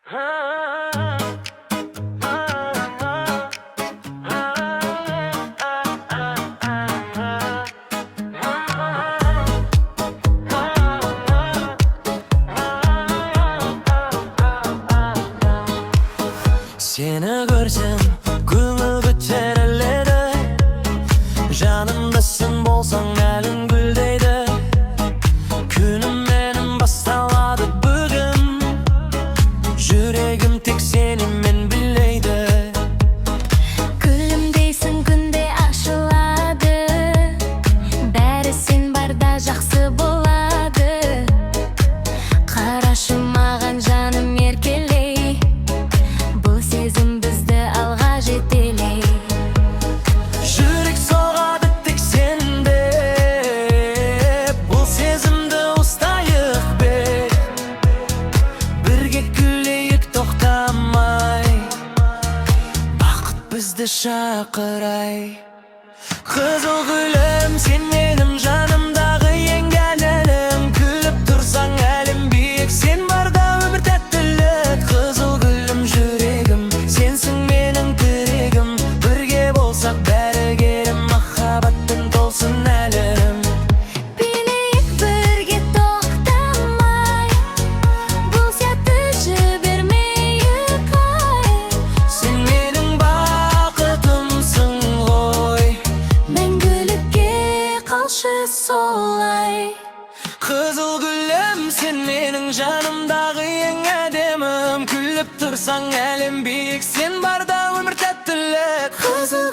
Seni görsem көңіл көтеріледі, жанымдасың болсаң әлің гүлдейді. Күнім менің басталады бүгін, жүрегім тек сенімен билейді. Гүлім дейсің күнде ашылады, бәрі сен барда жақсы болады. Қарашы маған жаным еркелей, бұл сезім бізді алға жетелей. Жүрек соғады тек сенде, бұл сезімді ұстайық бе. Бірге күлейік тоқтамай, бақыт бізді шақырай. Қызыл гүлім, сен менің жанымдағы ең әдемім. Күліп тұрсаң әлем биік, сен барда өмір тәттілік. Қызыл гүлім, жүрегім, сенсің менің тірегім. Бірге болсақ бәрі керім, махаббаттың толсын әлем. Билейік бірге тоқтамай, бұл сәтті жібермейік ай. Сен менің бақытымсың ғой, Мәңгілікке қалшы солай. қызыл гүлім, сен менің жанымдағы ең әдемім. Күліп тұрсаң әлем биік, сен барда өмір тәттілік. Қызыл